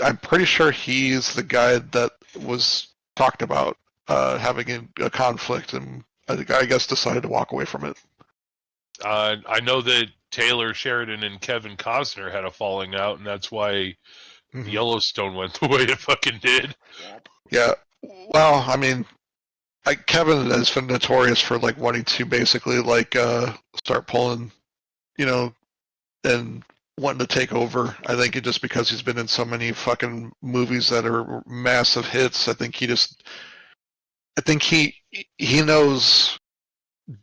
I'm pretty sure he's the guy that was talked about having a conflict, and I guess decided to walk away from it. I know that Taylor Sheridan and Kevin Costner had a falling out, and that's why Yellowstone went the way it fucking did. Yeah. Well, I mean, Kevin has been notorious for like wanting to basically like start pulling, and wanting to take over. I think just because he's been in so many fucking movies that are massive hits, I think he knows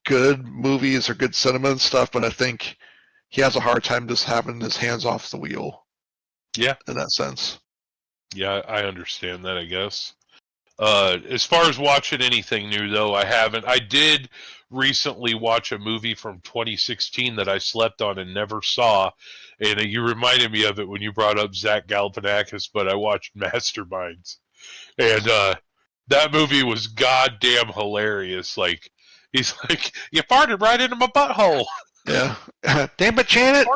good movies or good cinema and stuff, but I think he has a hard time just having his hands off the wheel. Yeah. In that sense. Yeah, I understand that, I guess. As far as watching anything new, though, I haven't. I did recently watch a movie from 2016 that I slept on and never saw, and you reminded me of it when you brought up Zach Galifianakis, but I watched Masterminds. And that movie was goddamn hilarious. Like, he's like, you farted right into my butthole. Yeah. Damn it, Janet.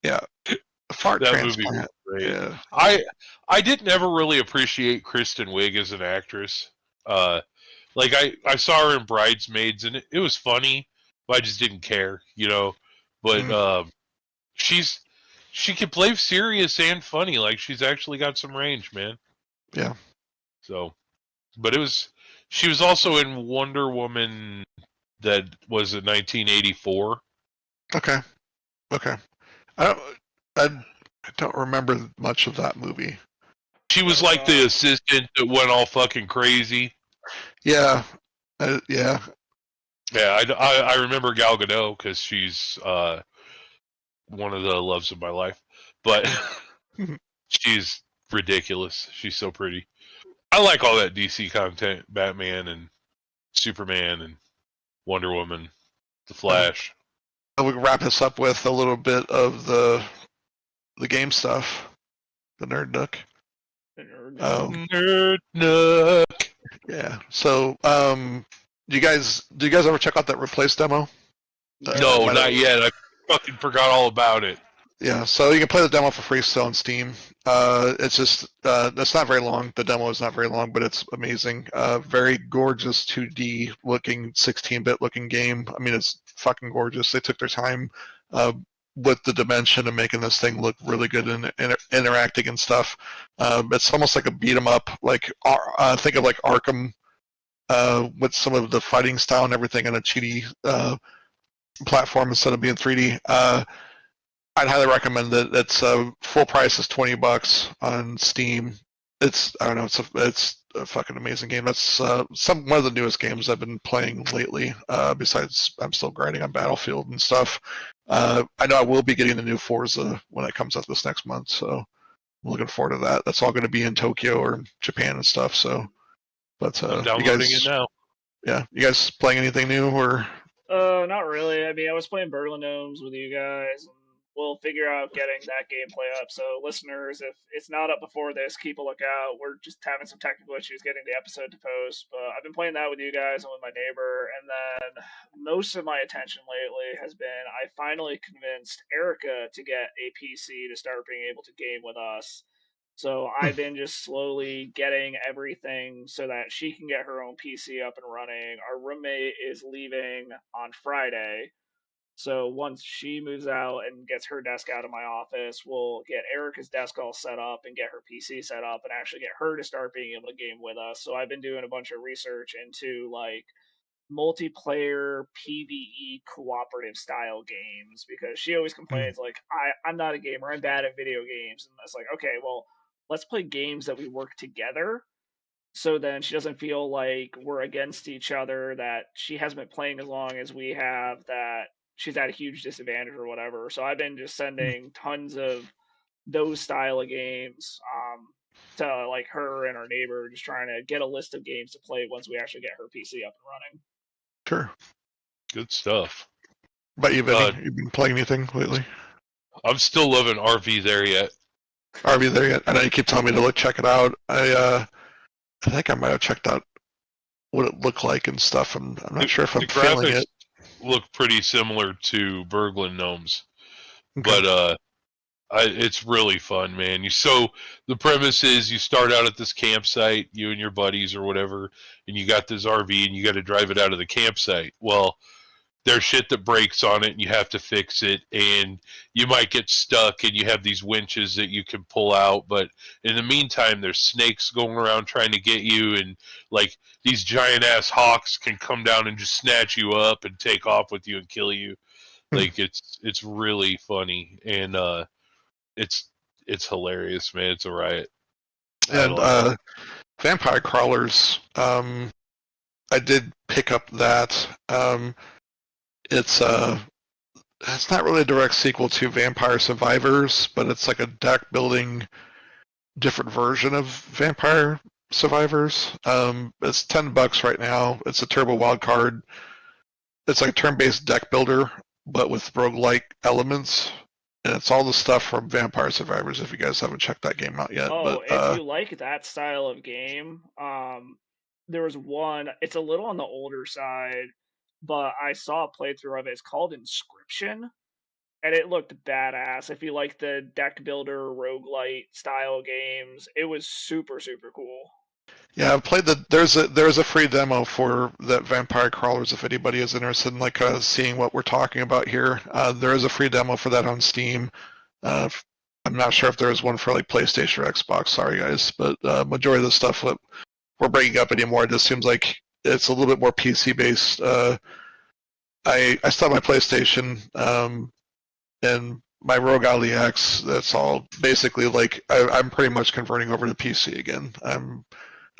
Yeah. Fart that transplant. movie was great. Yeah. I didn't ever really appreciate Kristen Wiig as an actress. Like I saw her in Bridesmaids, and it was funny, but I just didn't care, But she can play serious and funny. Like, she's actually got some range, man. Yeah. So, but she was also in Wonder Woman, that was in 1984. Okay. I don't remember much of that movie. She was like the assistant that went all fucking crazy. Yeah. Yeah. Yeah, I remember Gal Gadot because she's one of the loves of my life. But she's ridiculous. She's so pretty. I like all that DC content. Batman and Superman and Wonder Woman, The Flash. We can wrap this up with a little bit of the game stuff. The Nerd Nook. Nerd Nook. Yeah. So, do you guys ever check out that Replace demo? No, might not have- yet. I fucking forgot all about it. Yeah. So you can play the demo for free still on Steam. It's just it's not very long. The demo is not very long, but it's amazing. Very gorgeous 2D looking, 16-bit looking game. I mean, it's fucking gorgeous. They took their time with the dimension and making this thing look really good and interacting and stuff. It's almost like a beat 'em up. Like think of like Arkham with some of the fighting style and everything on a 2D platform instead of being 3D. I'd highly recommend it. It's full price is $20 on Steam. It's I don't know. It's a fucking amazing game. That's one of the newest games I've been playing lately. Besides, I'm still grinding on Battlefield and stuff. I know I will be getting the new Forza when it comes out this next month. So I'm looking forward to that. That's all going to be in Tokyo or Japan and stuff. So, but I'm you downloading guys, it now. yeah, you guys playing anything new or? Not really. I mean, I was playing Berlin Gnomes with you guys, and we'll figure out getting that gameplay up. So, listeners, if it's not up before this, keep a lookout. We're just having some technical issues getting the episode to post, but I've been playing that with you guys and with my neighbor. And then most of my attention lately has been I finally convinced Erica to get a PC to start being able to game with us. So I've been just slowly getting everything so that she can get her own PC up and running. Our roommate is leaving on Friday. So once she moves out and gets her desk out of my office, we'll get Erica's desk all set up and get her PC set up and actually get her to start being able to game with us. So I've been doing a bunch of research into like multiplayer PvE cooperative style games because she always complains like I'm not a gamer, I'm bad at video games. And it's like, okay, well, let's play games that we work together so then she doesn't feel like we're against each other, that she hasn't been playing as long as we have, that she's at a huge disadvantage or whatever. So I've been just sending tons of those style of games to like her and our neighbor, just trying to get a list of games to play once we actually get her PC up and running. Sure. Good stuff. But you've been playing anything lately? I'm still loving RV there yet. Are you there yet? I know you keep telling me to check it out. I think I might have checked out what it looked like and stuff. I'm not sure if I'm feeling it. Look pretty similar to Berglund Gnomes, Okay. but it's really fun, man. So the premise is you start out at this campsite, you and your buddies or whatever, and you got this RV and you got to drive it out of the campsite. Well, there's shit that breaks on it and you have to fix it, and you might get stuck and you have these winches that you can pull out, but in the meantime there's snakes going around trying to get you, and like these giant ass hawks can come down and just snatch you up and take off with you and kill you. Like it's really funny, and it's hilarious, man. It's a riot. And Vampire Crawlers, I did pick up that. It's not really a direct sequel to Vampire Survivors, but it's like a deck building different version of Vampire Survivors. It's $10 right now. It's a turbo wild card. It's like a turn-based deck builder, but with roguelike elements. And it's all the stuff from Vampire Survivors if you guys haven't checked that game out yet. Oh, but, if you like that style of game, there was one, it's a little on the older side, but I saw a playthrough of it. It's called Inscription, and it looked badass. If you like the deck builder roguelite style games, it was super, super cool. Yeah, I've played there's a free demo for that Vampire Crawlers if anybody is interested in seeing what we're talking about here. There is a free demo for that on Steam. I'm not sure if there is one for like PlayStation or Xbox. Sorry guys, but majority of the stuff that we're bringing up anymore just seems like it's a little bit more PC based. I still have my PlayStation and my Rogue Ally X. That's all basically like I'm pretty much converting over to PC again.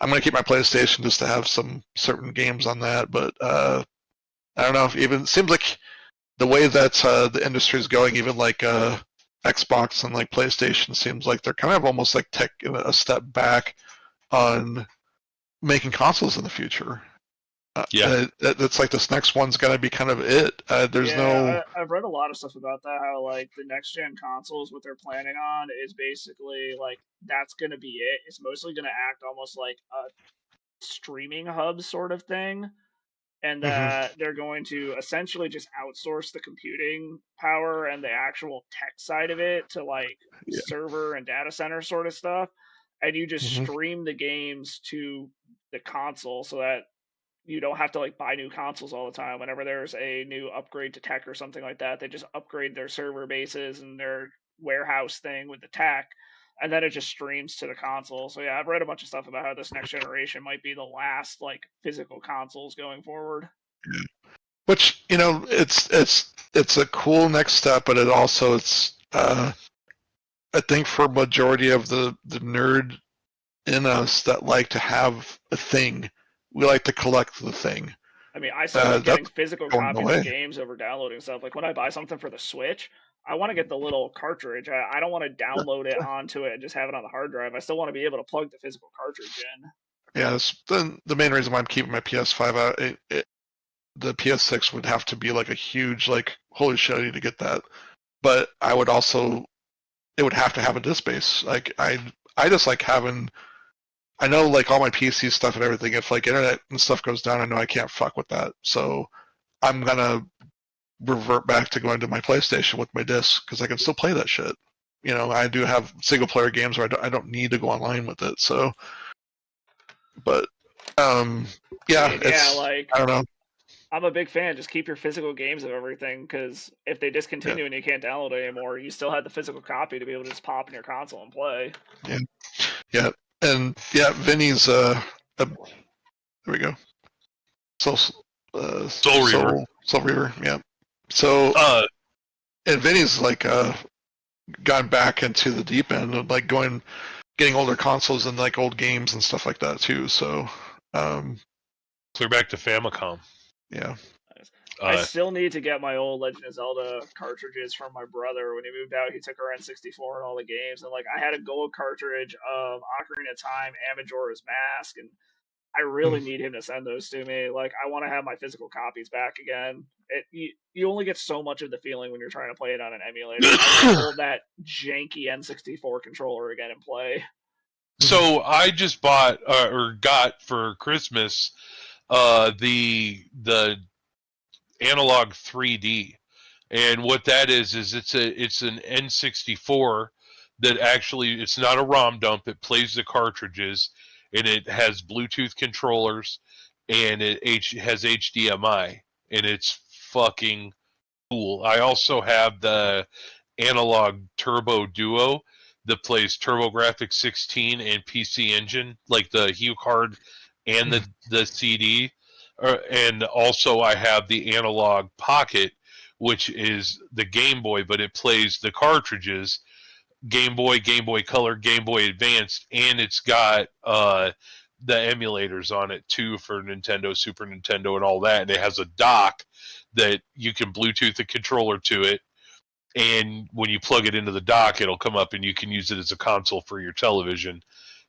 I'm gonna keep my PlayStation just to have some certain games on that, but I don't know. Even seems like the way that the industry is going, even like Xbox and like PlayStation, seems like they're kind of almost like taking a step back on making consoles in the future. That's like this next one's gonna be kind of it. There's no. I've read a lot of stuff about that. How like the next gen consoles, what they're planning on is basically like that's gonna be it. It's mostly gonna act almost like a streaming hub sort of thing, and Mhm. that they're going to essentially just outsource the computing power and the actual tech side of it to like Yeah. server and data center sort of stuff, and you just Mhm. stream the games to the console so that you don't have to like buy new consoles all the time. Whenever there's a new upgrade to tech or something like that, they just upgrade their server bases and their warehouse thing with the tech, and then it just streams to the console. So yeah, I've read a bunch of stuff about how this next generation might be the last like physical consoles going forward. Which it's a cool next step, but it's I think for a majority of the nerd in us that like to have a thing, we like to collect the thing. I mean, I still like getting That's physical going copies of away. games over downloading stuff. Like when I buy something for the Switch, I want to get the little cartridge. I don't want to download it onto it and just have it on the hard drive. I still want to be able to plug the physical cartridge in. Yeah, that's the main reason why I'm keeping my PS5 out. The PS6 would have to be like a huge like holy shit, I need to get that. But I would also it would have to have a disk space. Like I just like having. I know like all my PC stuff and everything. If like internet and stuff goes down, I know I can't fuck with that. So I'm gonna revert back to going to my PlayStation with my disc because I can still play that shit. I do have single player games where I don't need to go online with it. So, but yeah, it's Like I don't know. I'm a big fan. Just keep your physical games of everything, because if they Yeah, discontinue and you can't download it anymore, you still have the physical copy to be able to just pop in your console and play. yeah, yeah, and yeah, Vinny's there we go. Soul Soul Reaver. Soul Reaver. Yeah. So and Vinny's like gone back into the deep end of like getting older consoles and like old games and stuff like that too. So Clear back to Famicom. yeah. I still need to get my old Legend of Zelda cartridges from my brother. When he moved out, he took our N64 and all the games, and like I had a gold cartridge of Ocarina of Time and Majora's Mask, and I really need him to send those to me. Like I want to have my physical copies back again. You only get so much of the feeling when you're trying to play it on an emulator. I want to hold that janky N64 controller again and play. So I just bought or got for Christmas the Analog 3D, and what that is it's an N64 that actually it's not a ROM dump. It plays the cartridges, and it has Bluetooth controllers, and it has HDMI, and it's fucking cool. I also have the Analog Turbo Duo that plays TurboGrafx 16 and PC Engine, like the HuCard and the CD. And also I have the Analog Pocket, which is the Game Boy, but it plays the cartridges, Game Boy, Game Boy Color, Game Boy Advanced, and it's got the emulators on it too for Nintendo, Super Nintendo, and all that. And it has a dock that you can Bluetooth the controller to it, and when you plug it into the dock, it'll come up and you can use it as a console for your television.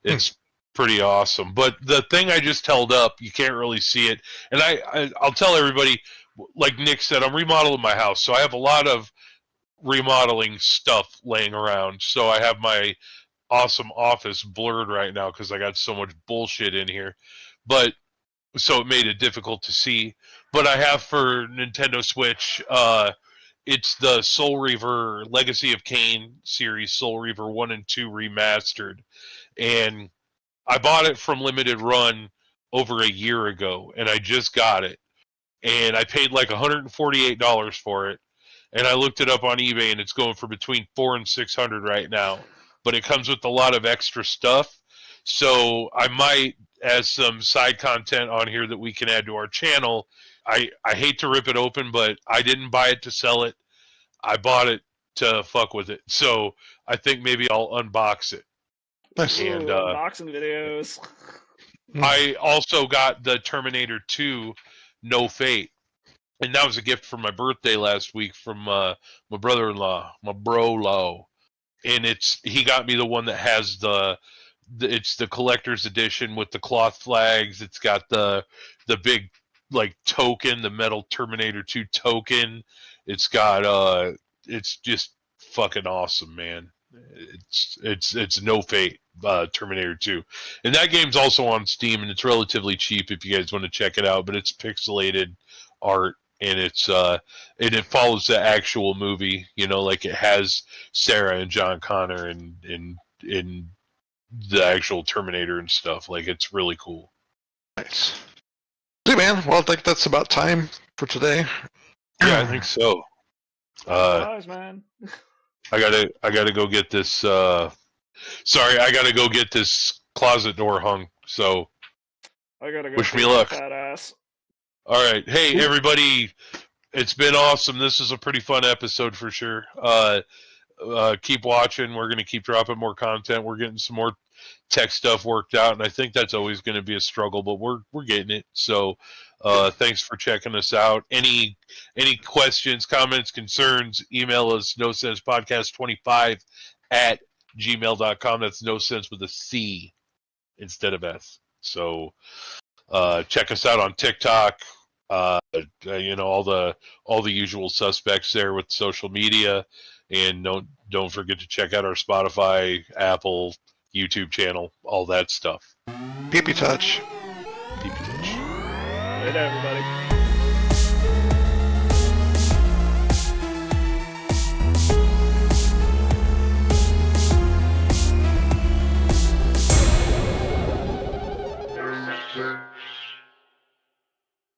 It's pretty awesome. But the thing I just held up, you can't really see it. And I'll tell everybody, like Nick said, I'm remodeling my house, so I have a lot of remodeling stuff laying around. So I have my awesome office blurred right now because I got so much bullshit in here. But so it made it difficult to see. But I have for Nintendo Switch, it's the Soul Reaver Legacy of Kain series, Soul Reaver 1 and 2 remastered. And I bought it from Limited Run over a year ago, and I just got it. And I paid like $148 for it. And I looked it up on eBay, and it's going for between $400 and $600 right now. But it comes with a lot of extra stuff. So I might, as some side content on here that we can add to our channel, I hate to rip it open, but I didn't buy it to sell it. I bought it to fuck with it. So I think maybe I'll unbox it. Nice. And unboxing videos. I also got the Terminator 2 No Fate. And that was a gift for my birthday last week from my brother-in-law, my bro-lo. And he got me the one that has it's the collector's edition with the cloth flags. It's got the big like token, the metal Terminator 2 token. It's got it's just fucking awesome, man. It's No Fate Terminator 2, and that game's also on Steam, and it's relatively cheap if you guys want to check it out. But it's pixelated art, and it follows the actual movie. You know, like it has Sarah and John Connor and in the actual Terminator and stuff. Like it's really cool. Nice. Hey, man. Well, I think that's about time for today. Yeah, I think so. Guys, man. I gotta go get this. Sorry, I gotta go get this closet door hung. So I gotta go. Wish me feed my luck. Fat ass. all right, hey everybody, it's been awesome. This is a pretty fun episode for sure. Keep watching. We're gonna keep dropping more content. We're getting some more tech stuff worked out, and I think that's always going to be a struggle, but we're getting it. So thanks for checking us out. Any questions, comments, concerns, email us nosenspodcast25@gmail.com. That's no sense with a C instead of S. So check us out on TikTok. You know, all the usual suspects there with social media, and don't forget to check out our Spotify, Apple, YouTube channel, all that stuff. PP touch. Keep in touch. Later, everybody.